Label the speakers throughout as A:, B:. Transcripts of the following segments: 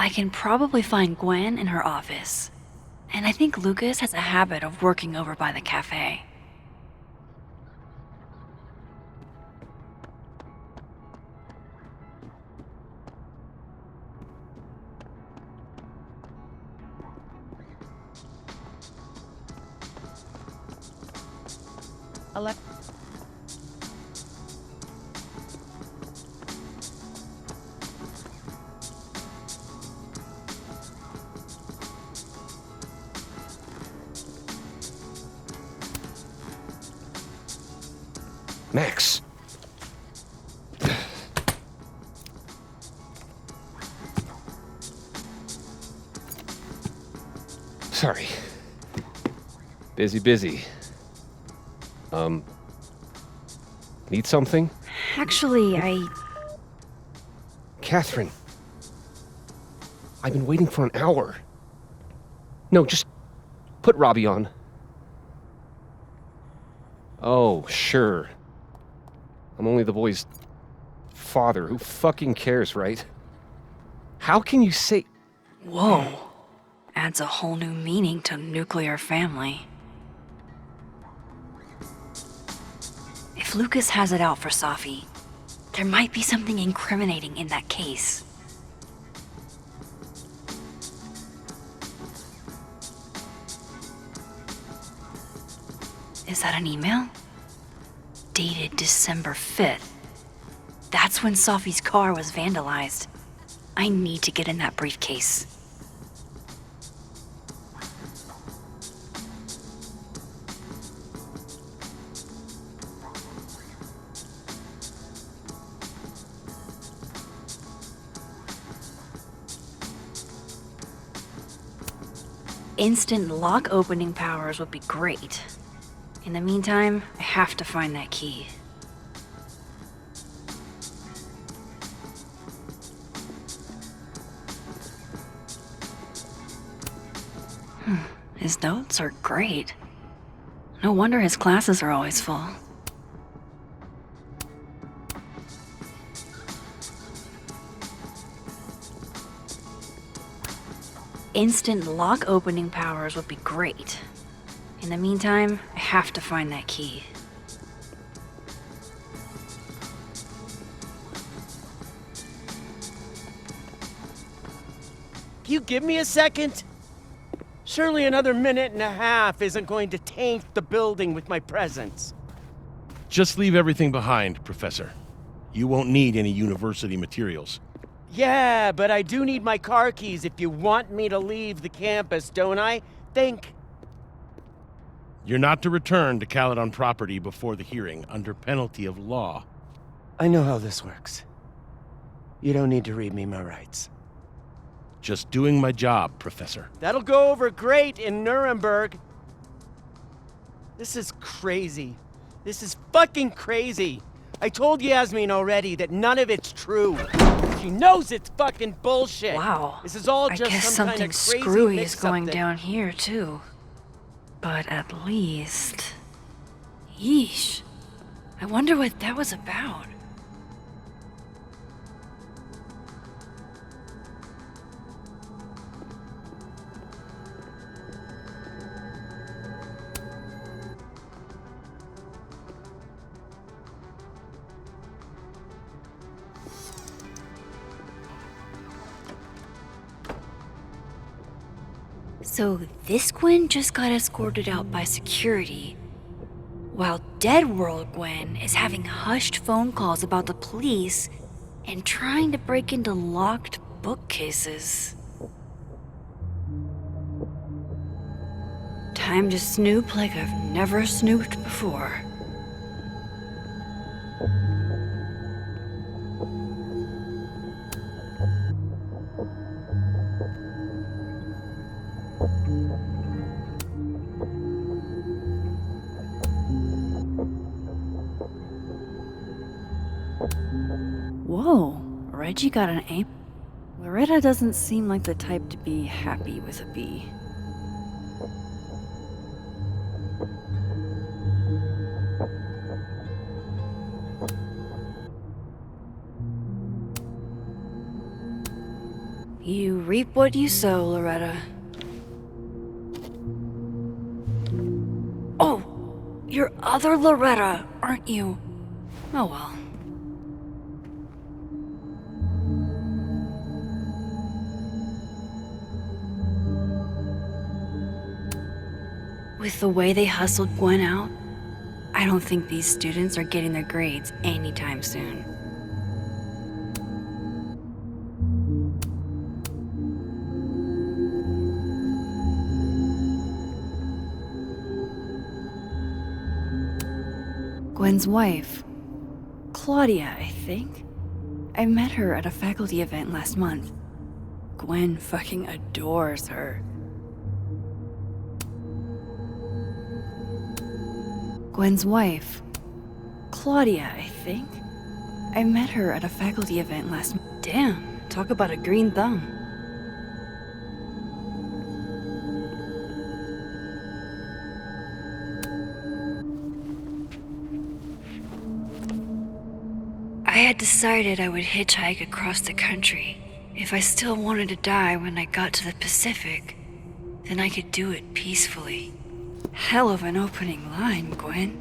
A: I can probably find Gwen in her office. And I think Lucas has a habit of working over by the cafe.
B: Max. Sorry. Busy. Need something?
A: Actually,
B: Catherine. I've been waiting for an hour. No, just put Robbie on. Oh, sure. I'm only the boy's father. Who fucking cares, right? How can you say...
A: Whoa. Adds a whole new meaning to nuclear family. If Lucas has it out for Safi, there might be something incriminating in that case. Is that an email? Dated December 5th. That's when Safi's car was vandalized. I need to get in that briefcase. Instant lock opening powers would be great. In the meantime, I have to find that key. His notes are great. No wonder his classes are always full. Instant lock opening powers would be great. In the meantime, I have to find that key.
C: You give me a second? Surely another minute and a half isn't going to taint the building with my presence.
D: Just leave everything behind, Professor. You won't need any university materials.
C: Yeah, but I do need my car keys if you want me to leave the campus, don't I? Think.
D: You're not to return to Caledon property before the hearing, under penalty of law.
C: I know how this works. You don't need to read me my rights.
D: Just doing my job, Professor.
C: That'll go over great in Nuremberg. This is crazy. This is fucking crazy. I told Yasmin already that none of it's true. She knows it's fucking bullshit.
A: Wow.
C: This is all
A: I
C: just
A: guess
C: some
A: something
C: kind of crazy
A: screwy is
C: mix-up
A: going
C: that-
A: down here, too. But at least... Yeesh. I wonder what that was about. So this Gwen just got escorted out by security, while Dead World Gwen is having hushed phone calls about the police and trying to break into locked bookcases. Time to snoop like I've never snooped before. Whoa, Reggie got an A. Loretta doesn't seem like the type to be happy with a B. You reap what you sow, Loretta. Oh, you're other Loretta, aren't you? Oh well. With the way they hustled Gwen out, I don't think these students are getting their grades anytime soon. Gwen's wife, Claudia, I think. I met her at a faculty event last month. Gwen fucking adores her. Gwen's wife, Claudia, I think. I met her at a faculty event last month. Damn, talk about a green thumb. I had decided I would hitchhike across the country. If I still wanted to die when I got to the Pacific, then I could do it peacefully. Hell of an opening line, Gwen.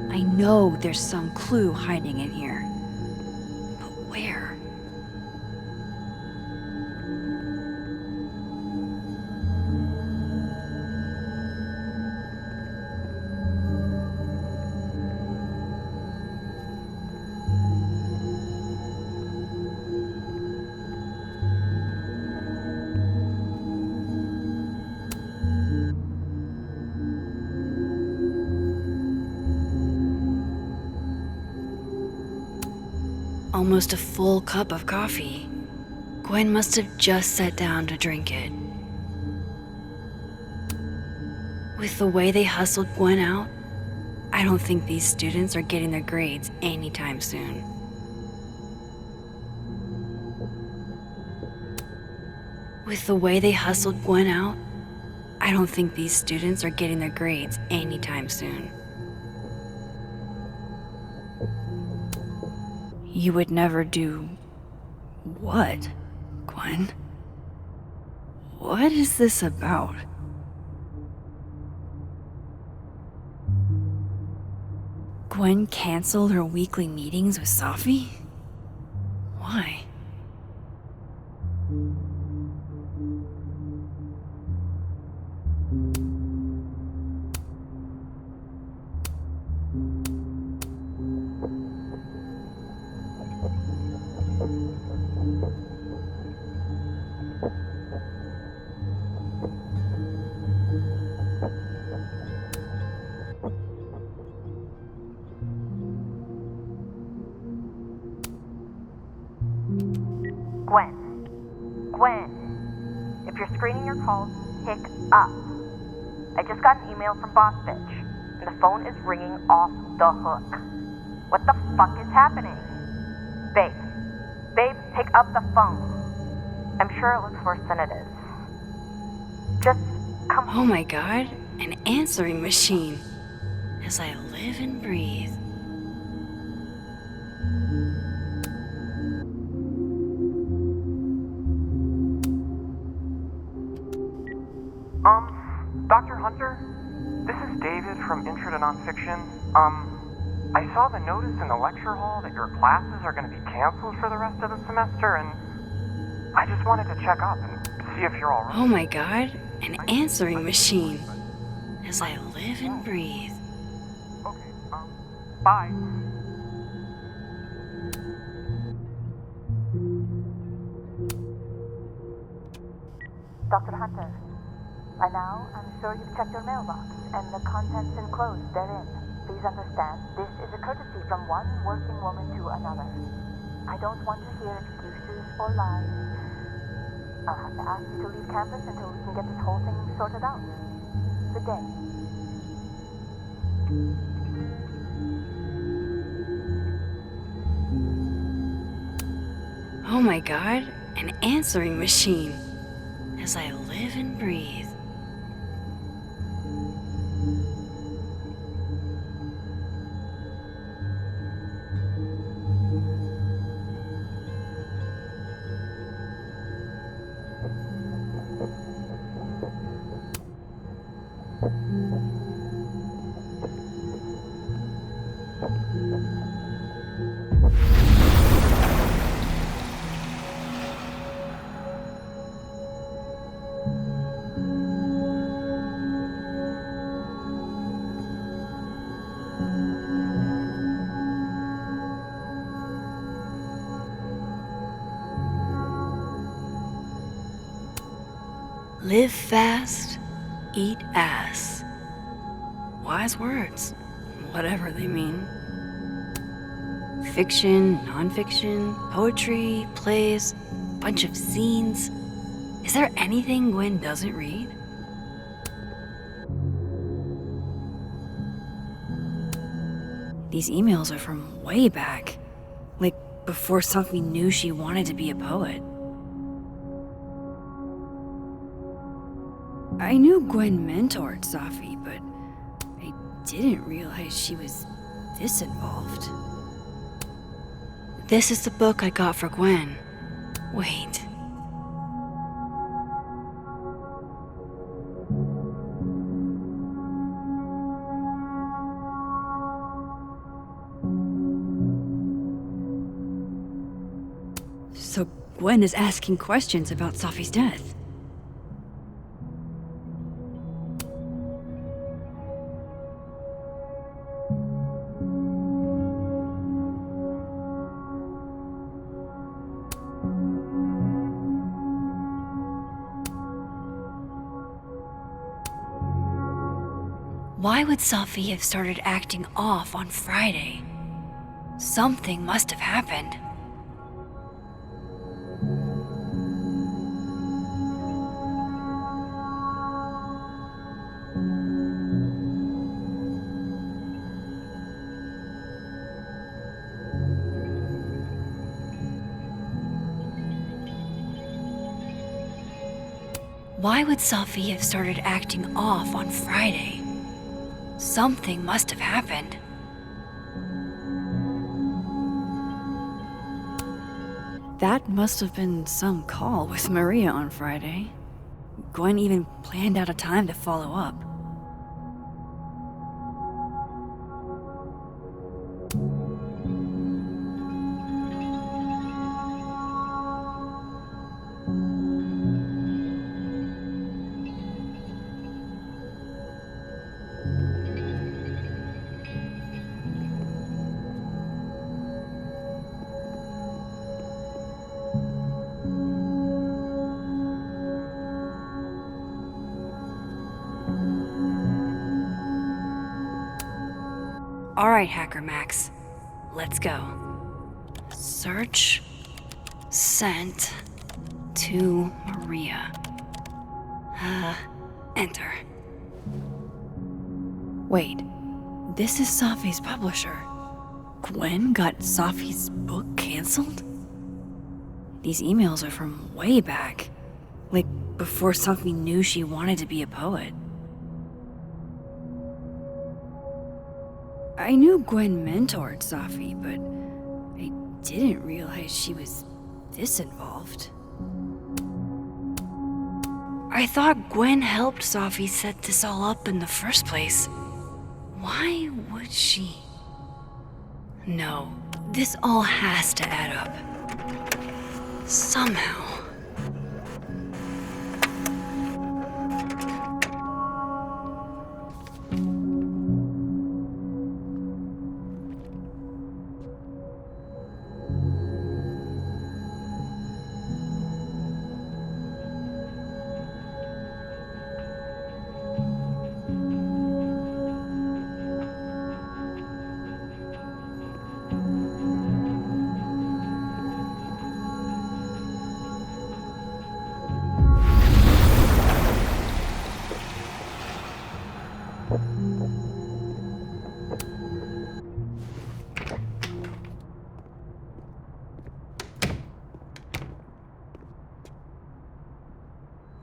A: I know there's some clue hiding in here. But where? Almost a full cup of coffee. Gwen must have just sat down to drink it. With the way they hustled Gwen out, I don't think these students are getting their grades anytime soon. With the way they hustled Gwen out, I don't think these students are getting their grades anytime soon. You would never do what, Gwen? What is this about? Gwen canceled her weekly meetings with Safi? Why?
E: Gwen, if you're screening your calls, pick up. I just got an email from Boss Bitch, and the phone is ringing off the hook. What the fuck is happening? Babe, pick up the phone. I'm sure it looks worse than it is. Just come.
A: Oh my god, an answering machine. As I live and breathe.
F: Dr. Hunter, this is David from Intro to Nonfiction. I saw the notice in the lecture hall that your classes are going to be canceled for the rest of the semester, and I just wanted to check up and see if you're alright.
A: Oh my god, an answering machine. As I live and breathe.
F: Okay, bye.
E: Dr. Hunter, by now, I'm sure you've checked your mailbox and the contents enclosed therein. Please understand, this is a courtesy from one working woman to another. I don't want to hear excuses or lies. I'll have to ask you to leave campus until we can get this whole thing sorted out. Good day.
A: Oh my god, an answering machine. As I live and breathe. Live fast, eat ass. Wise words, whatever they mean. Fiction, nonfiction, poetry, plays, bunch of zines. Is there anything Gwen doesn't read? These emails are from way back. Like before Sophie knew she wanted to be a poet. I knew Gwen mentored Sophie, but I didn't realize she was this involved. This is the book I got for Gwen. Wait. So Gwen is asking questions about Sophie's death. Why would Sophie have started acting off on Friday? Something must have happened. Why would Sophie have started acting off on Friday? Something must have happened. That must have been some call with Maria on Friday. Gwen even planned out a time to follow up. Alright, Hacker Max. Let's go. Search. Sent. To Maria. Enter. Wait. This is Sophie's publisher. Gwen got Sophie's book canceled? These emails are from way back. Like before Sophie knew she wanted to be a poet. I knew Gwen mentored Sophie, but I didn't realize she was this involved. I thought Gwen helped Sophie set this all up in the first place. Why would she? No, this all has to add up. Somehow.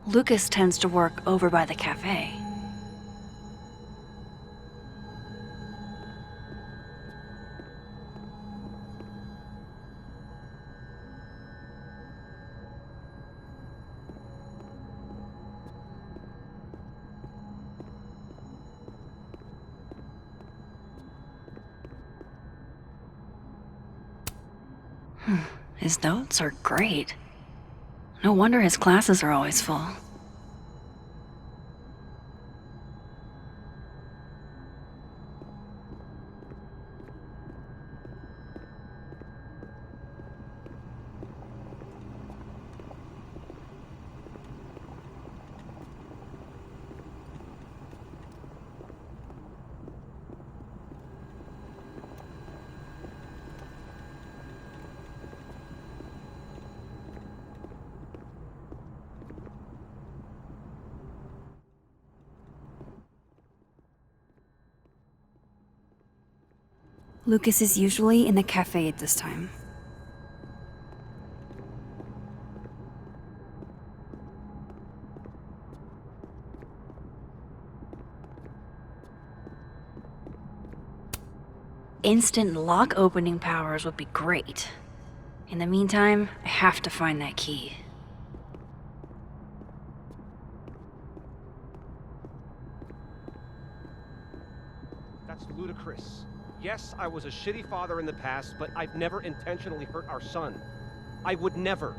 A: Lucas tends to work over by the cafe. His notes are great. No wonder his classes are always full. Lucas is usually in the cafe at this time. Instant lock opening powers would be great. In the meantime, I have to find that key.
B: That's ludicrous. Yes, I was a shitty father in the past, but I've never intentionally hurt our son. I would never.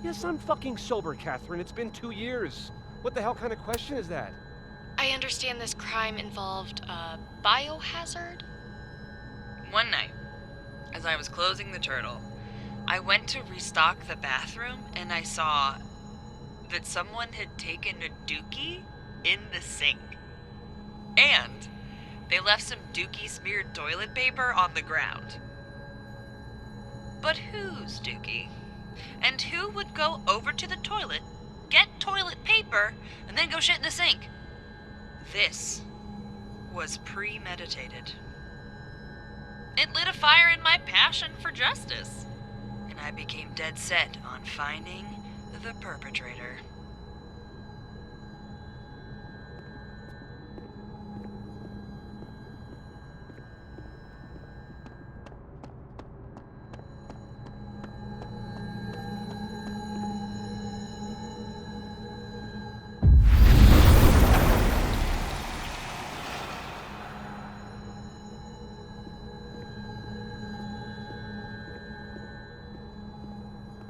B: Yes, I'm fucking sober, Catherine. It's been 2 years. What the hell kind of question is that?
G: I understand this crime involved a biohazard?
H: One night, as I was closing the turtle, I went to restock the bathroom and I saw that someone had taken a dookie in the sink. And they left some dookie-smeared toilet paper on the ground. But whose dookie? And who would go over to the toilet, get toilet paper, and then go shit in the sink? This was premeditated. It lit a fire in my passion for justice, and I became dead set on finding the perpetrator.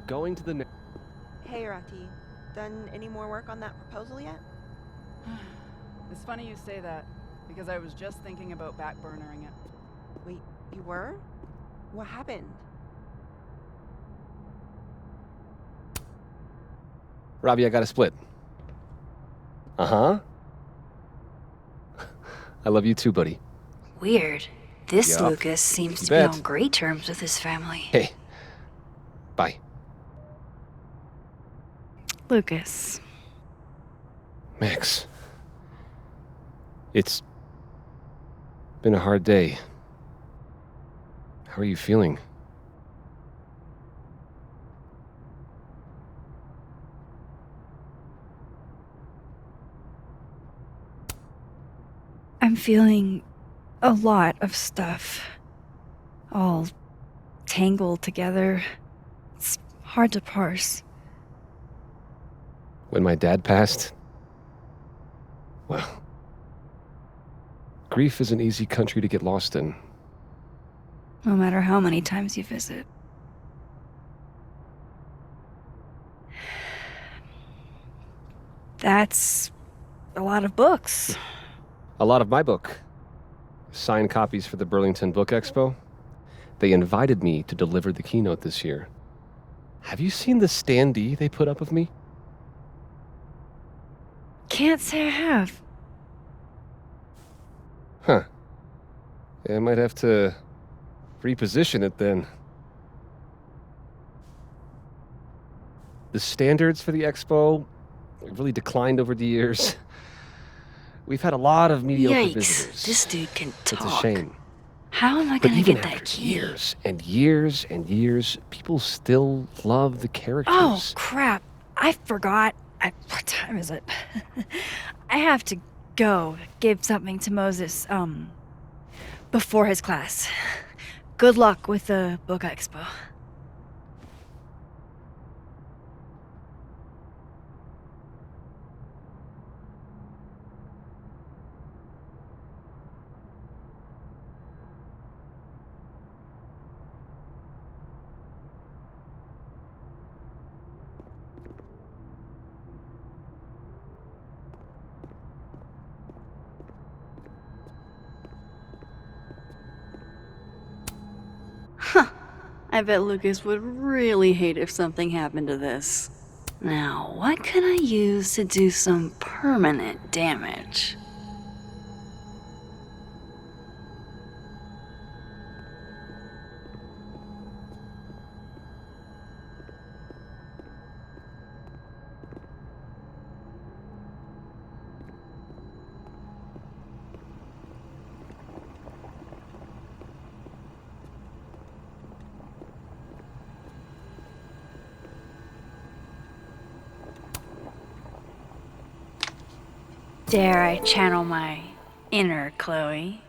B: Going to the
I: Hey, Rati. Done any more work on that proposal yet?
J: It's funny you say that, because I was just thinking about backburnering it.
I: Wait, you were? What happened?
B: Robbie, I got a split. Uh-huh. I love you too, buddy.
A: Weird. This
B: Yup.
A: Lucas seems
B: You
A: to be
B: bet.
A: on great terms with his family.
B: Hey. Bye.
A: Lucas.
B: Max. It's been a hard day. How are you feeling?
A: I'm feeling a lot of stuff. All tangled together. It's hard to parse.
B: When my dad passed, well, grief is an easy country to get lost in.
A: No matter how many times you visit. That's a lot of books.
B: A lot of my book. Signed copies for the Burlington Book Expo. They invited me to deliver the keynote this year. Have you seen the standee they put up of me?
A: Can't say I have.
B: Huh. Yeah, I might have to reposition it then. The standards for the expo have really declined over the years. We've had a lot of mediocre visitors.
A: Yikes, this dude can talk.
B: It's a shame.
A: How am I
B: But
A: gonna
B: even
A: get that
B: after
A: key?
B: years and years and years, people still love the characters.
A: Oh, crap. I forgot. What time is it? I have to go give something to Moses, before his class. Good luck with the book expo.
K: I bet Lucas would really hate if something happened to this. Now, what can I use to do some permanent damage?
A: Dare I channel my inner Chloe?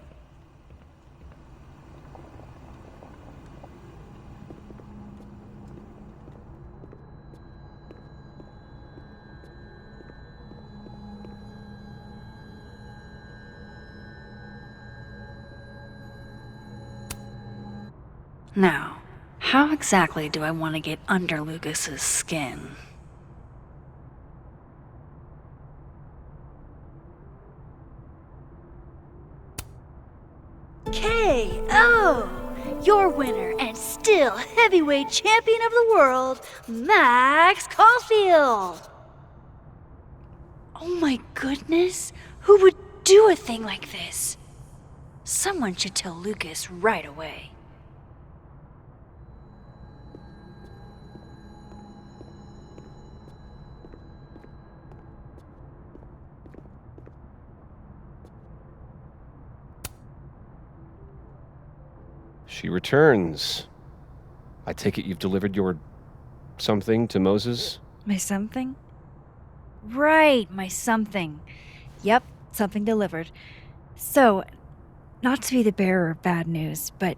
K: Now, how exactly do I want to get under Lucas's skin?
A: KO! Your winner and still heavyweight champion of the world, Max Caulfield! Oh my goodness, who would do a thing like this? Someone should tell Lucas right away.
B: She returns. I take it you've delivered your something to Moses?
A: My something? Right, my something. Yep, something delivered. So, not to be the bearer of bad news, but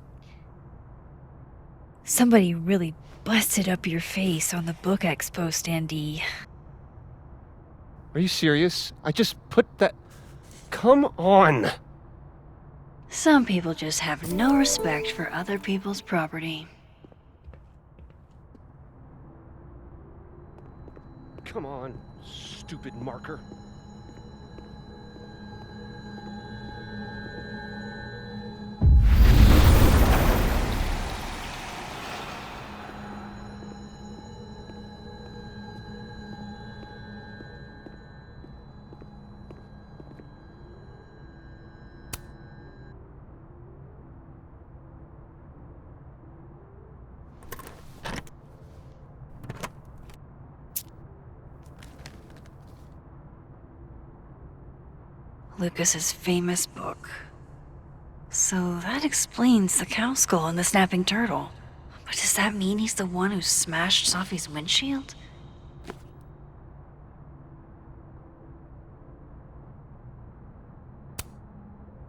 A: somebody really busted up your face on the book expo standee.
B: Are you serious? I just put that... Come on!
K: Some people just have no respect for other people's property.
B: Come on, stupid marker.
K: Lucas's famous book. So that explains the cow skull and the snapping turtle. But does that mean he's the one who smashed Sophie's windshield?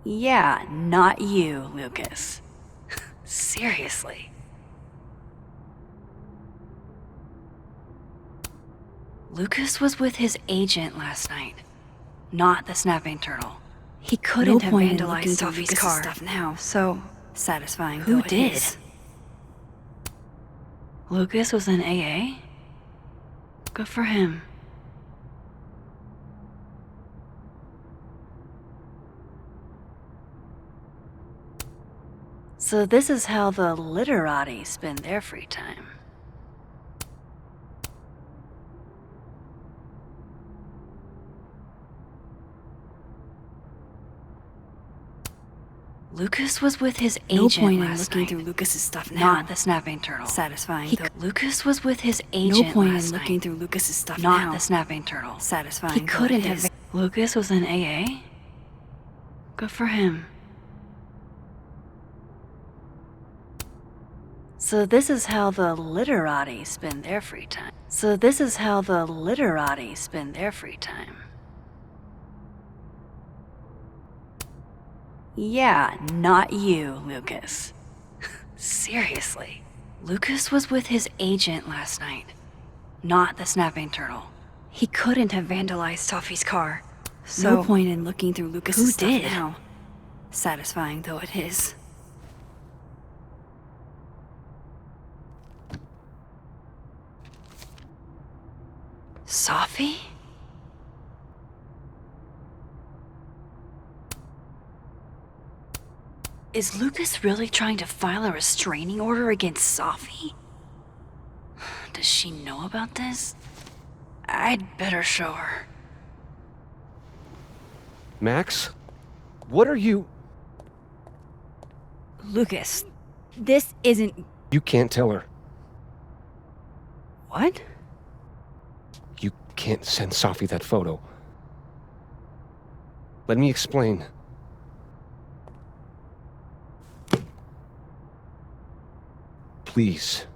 K: Yeah, not you, Lucas. Seriously. Lucas was with his agent last night, not the snapping turtle. He couldn't have vandalized Sophie's car stuff now, so satisfying. Who did? Lucas was in AA? Good for him. So this is how the literati spend their free time. Lucas was with his agent. No point in looking through Lucas's stuff now. Not the snapping turtle. Satisfying. Lucas was with his agent. No point in looking through Lucas's stuff now. Not the snapping turtle. Satisfying. He couldn't have. Lucas was in AA. Good for him. So this is how the literati spend their free time. Yeah, not you, Lucas. Seriously. Lucas was with his agent last night, not the snapping turtle. He couldn't have vandalized Sophie's car. So no point in looking through Lucas's stuff now. Satisfying though it is. Sophie? Is Lucas really trying to file a restraining order against Sophie? Does she know about this? I'd better show her.
B: Max? What are you...
K: Lucas, this isn't...
B: You can't tell her.
K: What?
B: You can't send Sophie that photo. Let me explain. Please.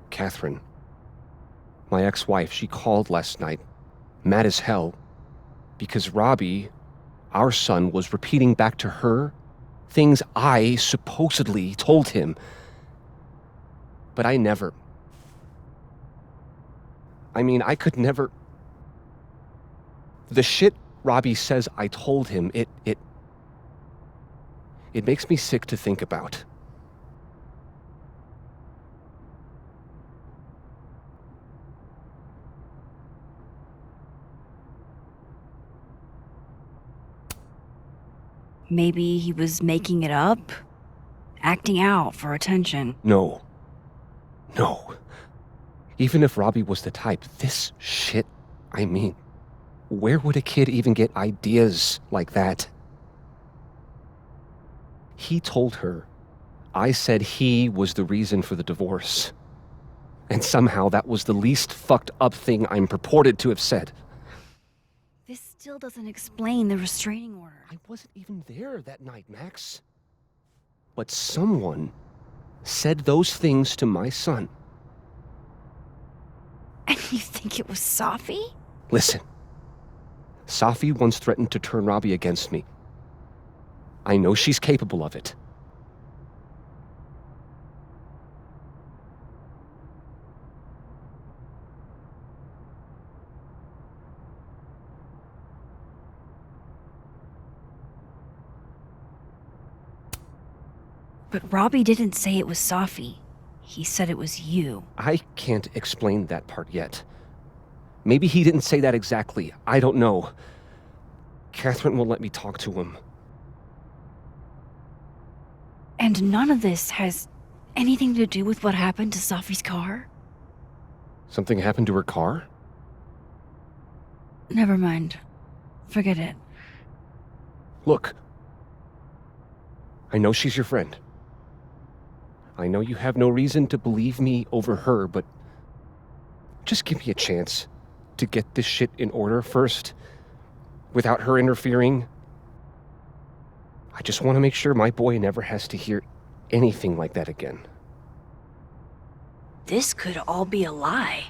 B: Catherine, my ex-wife, she called last night, mad as hell, because Robbie, our son, was repeating back to her things I supposedly told him. But I never... I could never... The shit Robbie says I told him, it makes me sick to think about.
K: Maybe he was making it up? Acting out for attention.
B: No. Even if Robbie was the type, this shit, where would a kid even get ideas like that? He told her I said he was the reason for the divorce. And somehow that was the least fucked up thing I'm purported to have said.
K: This still doesn't explain the restraining order.
B: I wasn't even there that night, Max. But someone said those things to my son.
K: And you think it was Sophie?
B: Listen. Sophie once threatened to turn Robbie against me. I know she's capable of it.
K: But Robbie didn't say it was Sophie. He said it was you.
B: I can't explain that part yet. Maybe he didn't say that exactly. I don't know. Catherine won't let me talk to him.
K: And none of this has anything to do with what happened to Sophie's car?
B: Something happened to her car?
K: Never mind. Forget it.
B: Look. I know she's your friend. I know you have no reason to believe me over her, but just give me a chance to get this shit in order first, without her interfering. I just want to make sure my boy never has to hear anything like that again.
K: This could all be a lie.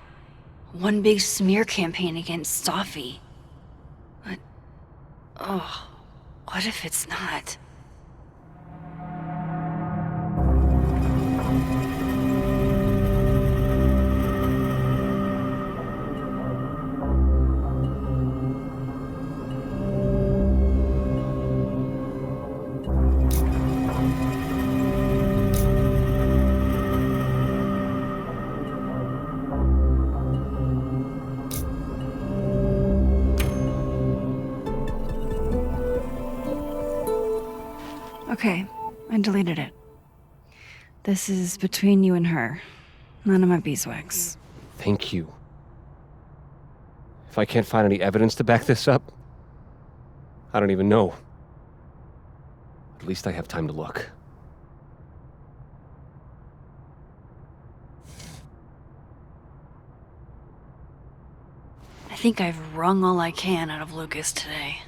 K: One big smear campaign against Sophie. But... oh, what if it's not? Okay, I deleted it. This is between you and her. None of my beeswax.
B: Thank you. If I can't find any evidence to back this up, I don't even know. At least I have time to look.
A: I think I've wrung all I can out of Lucas today.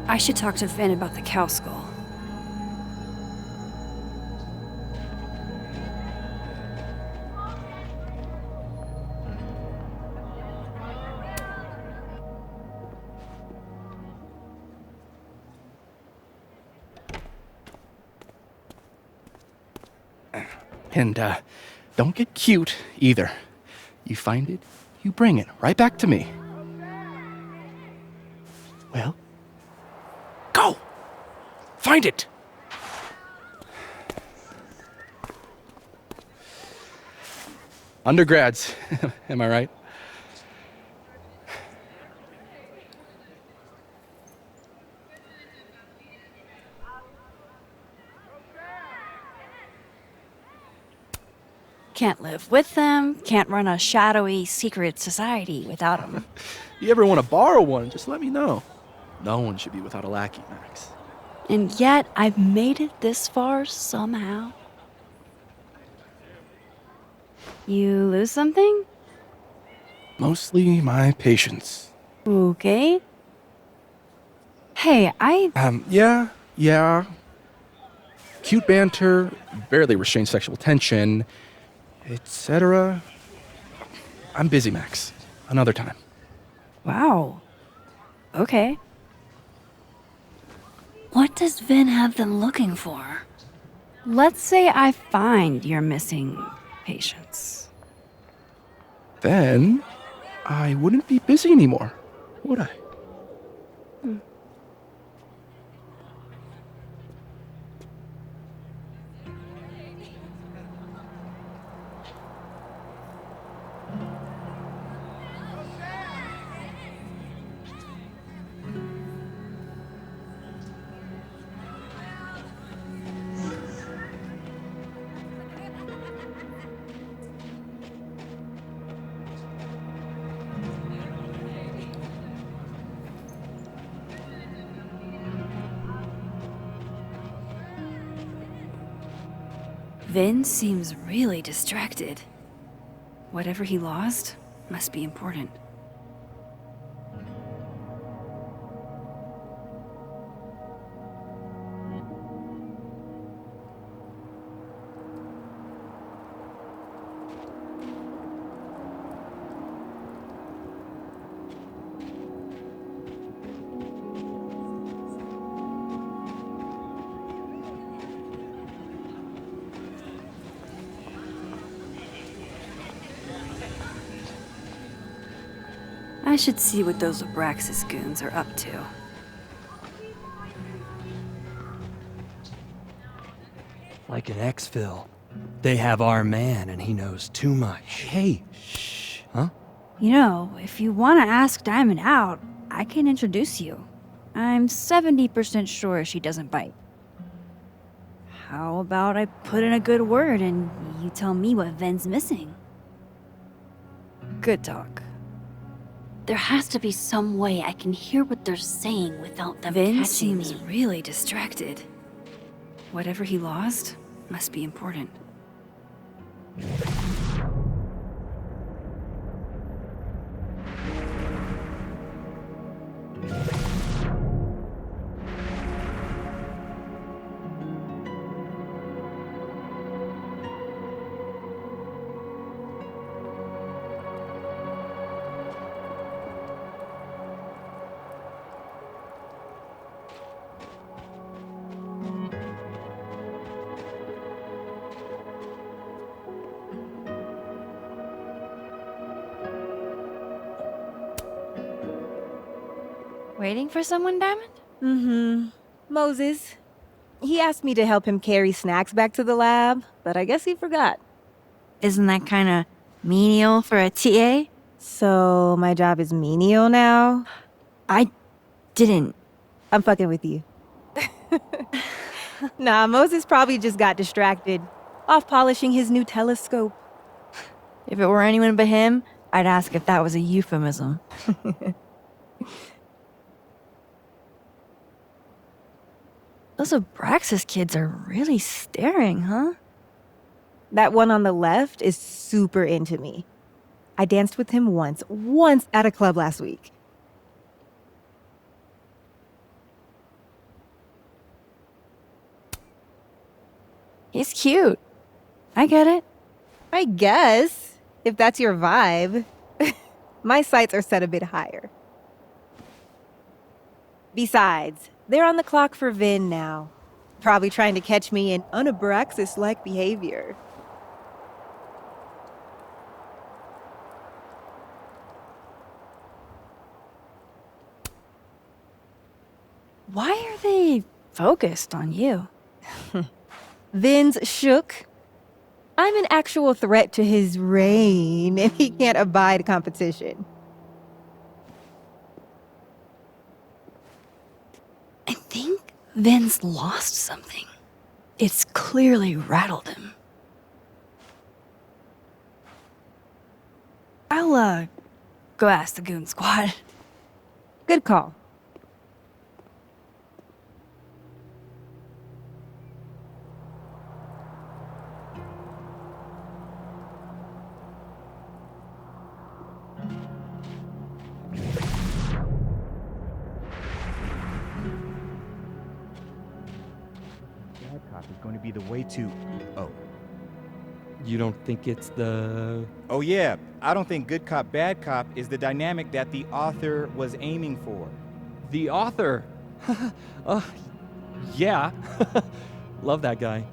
K: I should talk to Vin about the cow skull.
L: And, don't get cute, either. You find it, you bring it right back to me. Well, go! Find it! Undergrads, am I right?
K: Can't live with them, can't run a shadowy, secret society without them.
L: You ever want to borrow one, just let me know. No one should be without a lackey, Max.
K: And yet, I've made it this far somehow. You lose something?
L: Mostly my patience.
K: Okay. Hey,
L: Yeah. Cute banter, barely restrained sexual tension, etc. I'm busy, Max. Another time.
K: Wow. Okay.
A: What does Vin have them looking for?
K: Let's say I find your missing patience.
L: Then I wouldn't be busy anymore, would I?
K: Vin seems really distracted. Whatever he lost must be important. I should see what those Abraxas goons are up to.
M: Like an exfil. They have our man and he knows too much.
N: Hey, shh.
M: Huh?
K: You know, if you want to ask Diamond out, I can introduce you. I'm 70% sure she doesn't bite. How about I put in a good word and you tell me what Ven's missing? Good talk.
A: There has to be some way I can hear what they're saying without them
K: Vin
A: catching
K: seems
A: me.
K: really distracted. Whatever he lost must be important.
A: Waiting for someone, Diamond?
I: Mm-hmm. Moses. He asked me to help him carry snacks back to the lab, but I guess he forgot.
A: Isn't that kind of menial for a TA?
I: So my job is menial now?
A: I didn't.
I: I'm fucking with you. Nah, Moses probably just got distracted, off polishing his new telescope.
A: If it were anyone but him, I'd ask if that was a euphemism. Those Abraxas kids are really staring, huh?
I: That one on the left is super into me. I danced with him once at a club last week.
A: He's cute. I get it.
I: I guess, if that's your vibe. My sights are set a bit higher. Besides, they're on the clock for Vin now. Probably trying to catch me in un-Abraxas-like behavior.
A: Why are they focused on you?
I: Vin's shook. I'm an actual threat to his reign, and he can't abide competition.
A: I think Vin's lost something. It's clearly rattled him. I'll, go ask the goon squad.
I: Good call.
N: Is going to be the way to... Oh.
M: You don't think it's the...
N: Oh yeah, I don't think good cop, bad cop is the dynamic that the author was aiming for.
M: The author? Yeah. Love that guy.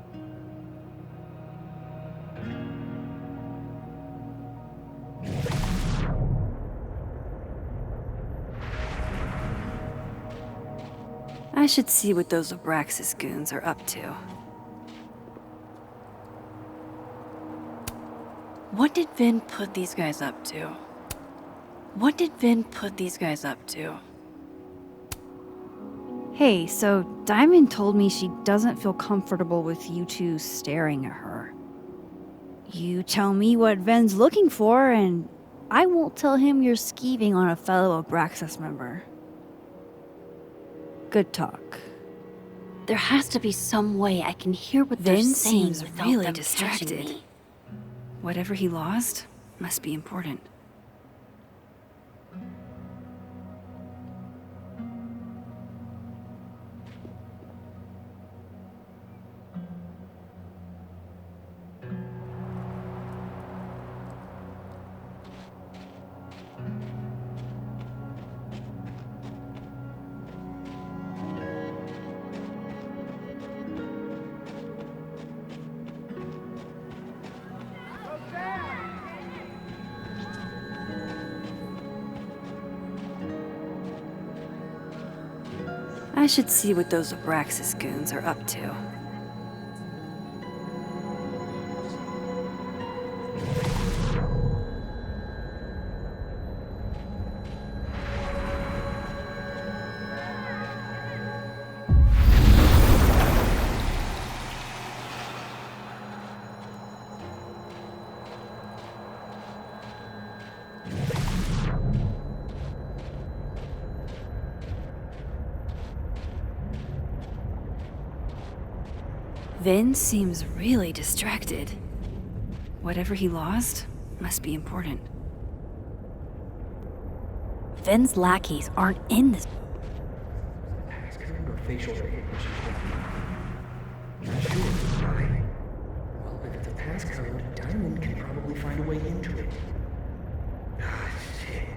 K: I should see what those Abraxas goons are up to. What did Vin put these guys up to? What did Vin put these guys up to? Hey, so Diamond told me she doesn't feel comfortable with you two staring at her. You tell me what Vin's looking for, and I won't tell him you're skeeving on a fellow Abraxas member. Good talk.
A: There has to be some way I can hear what they're
K: Vin
A: saying
K: seems
A: without
K: really
A: them
K: distracted.
A: catching me.
K: Whatever he lost must be important. I should see what those Abraxas goons are up to. Vin seems really distracted. Whatever he lost must be important.
A: Vin's lackeys aren't in this.
O: Passcode or facial recognition. Not sure, why? Well, if it's a passcode, Diamond can probably find a way into it. Ah, shit.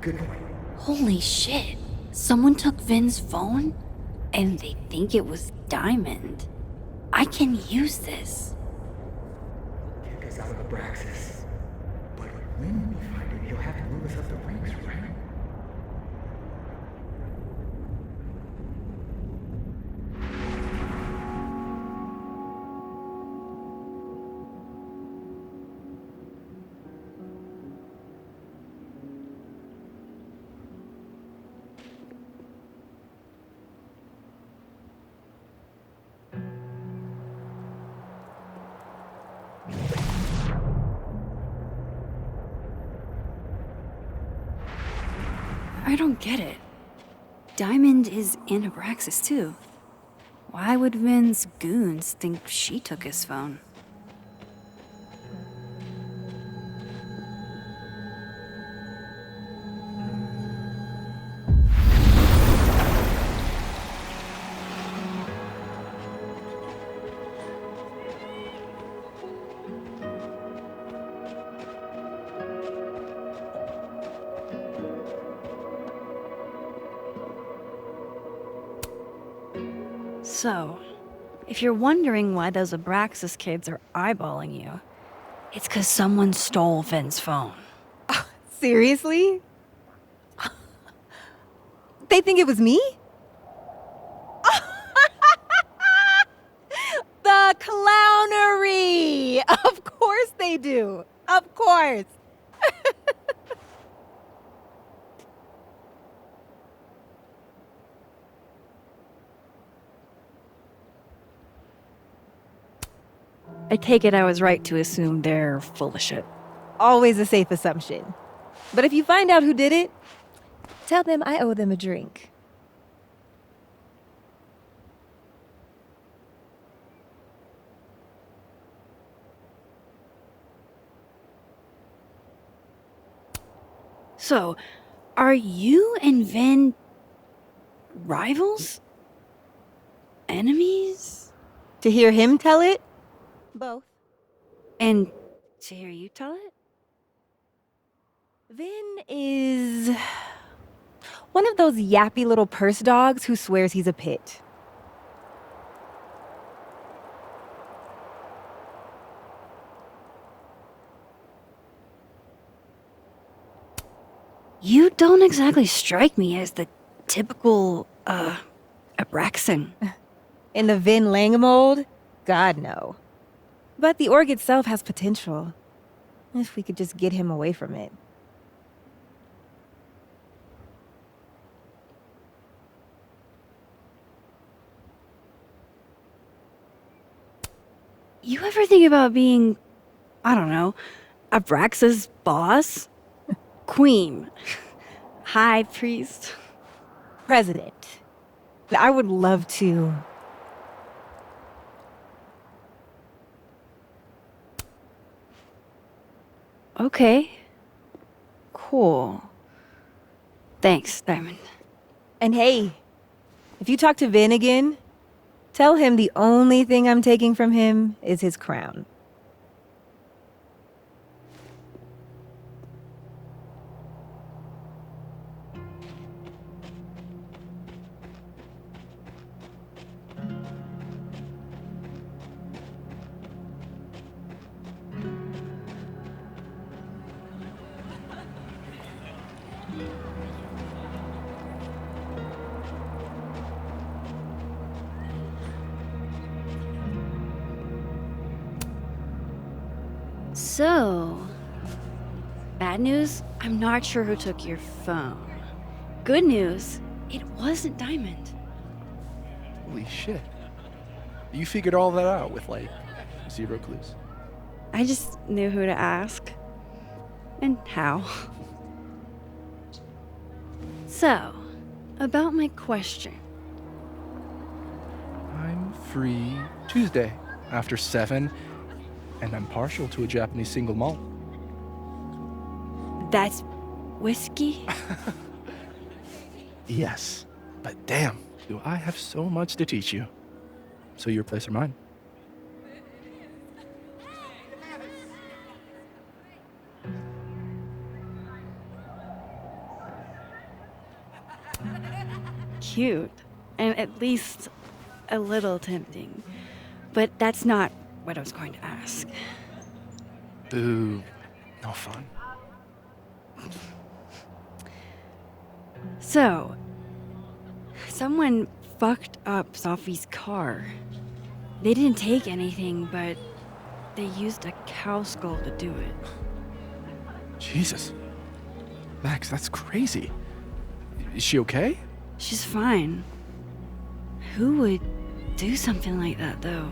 O: Good point.
A: Holy shit. Someone took Vin's phone? And they think it was Diamond. I can use this.
O: Kick us out of Abraxas. But when we find him, he'll have to move us up the ranks, right?
K: I don't get it. Diamond is in Abraxas too. Why would Vin's goons think she took his phone?
A: So, if you're wondering why those Abraxas kids are eyeballing you, it's because someone stole Vin's phone.
I: Seriously? They think it was me? The clownery! Of course they do. Of course.
A: I take it I was right to assume they're full of shit.
I: Always a safe assumption. But if you find out who did it, tell them I owe them a drink.
A: So, are you and Vin rivals? Enemies?
I: To hear him tell it? Both.
A: And to hear you tell it?
I: Vin is one of those yappy little purse dogs who swears he's a pit.
A: You don't exactly strike me as the typical, Abraxan.
I: In the Vin Lang mold? God, no. But the org itself has potential. If we could just get him away from it.
A: You ever think about being, I don't know, Abraxas' boss? Queen. High priest.
I: President. I would love to
K: Okay. Cool. Thanks, Diamond.
I: And hey, if you talk to Vin again, tell him the only thing I'm taking from him is his crown.
K: So, bad news, I'm not sure who took your phone. Good news, it wasn't Diamond.
L: Holy shit. You figured all that out with, like, 0 clues.
K: I just knew who to ask. And how. So, about my question.
L: I'm free Tuesday after 7, and I'm partial to a Japanese single malt.
K: That's whiskey?
L: Yes, but damn, do I have so much to teach you. So your place or mine?
K: Cute. And at least a little tempting. But that's not what I was going to ask.
L: Boo. No fun.
K: So, someone fucked up Sophie's car. They didn't take anything, but they used a cow skull to do it.
L: Jesus. Max, that's crazy. Is she okay?
K: She's fine. Who would do something like that, though?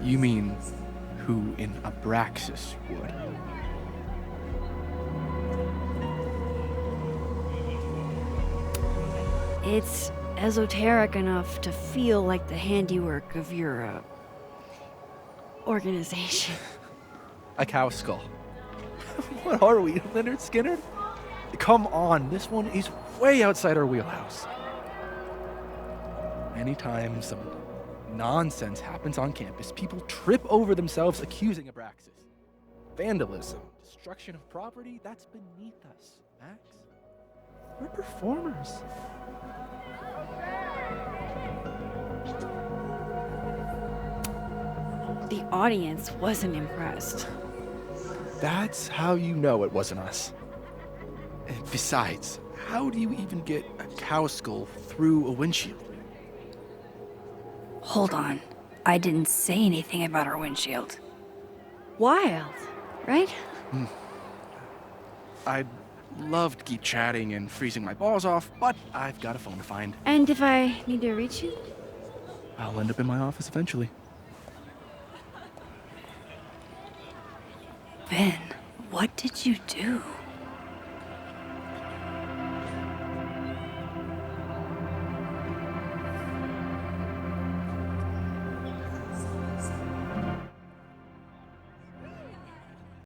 L: You mean who in Abraxas would?
K: It's esoteric enough to feel like the handiwork of your, organization.
L: A cow skull. What are we, Leonard Skinner? Come on, this one is way outside our wheelhouse. Anytime some nonsense happens on campus, people trip over themselves accusing Abraxas. Vandalism, destruction of property, that's beneath us, Max. We're performers.
K: The audience wasn't impressed.
L: That's how you know it wasn't us. And besides, how do you even get a cow skull through a windshield?
A: Hold on. I didn't say anything about our windshield.
K: Wild, right?
L: I'd love to keep chatting and freezing my balls off, but I've got a phone to find.
K: And if I need to reach you?
L: I'll end up in my office eventually.
A: Ben, what did you do?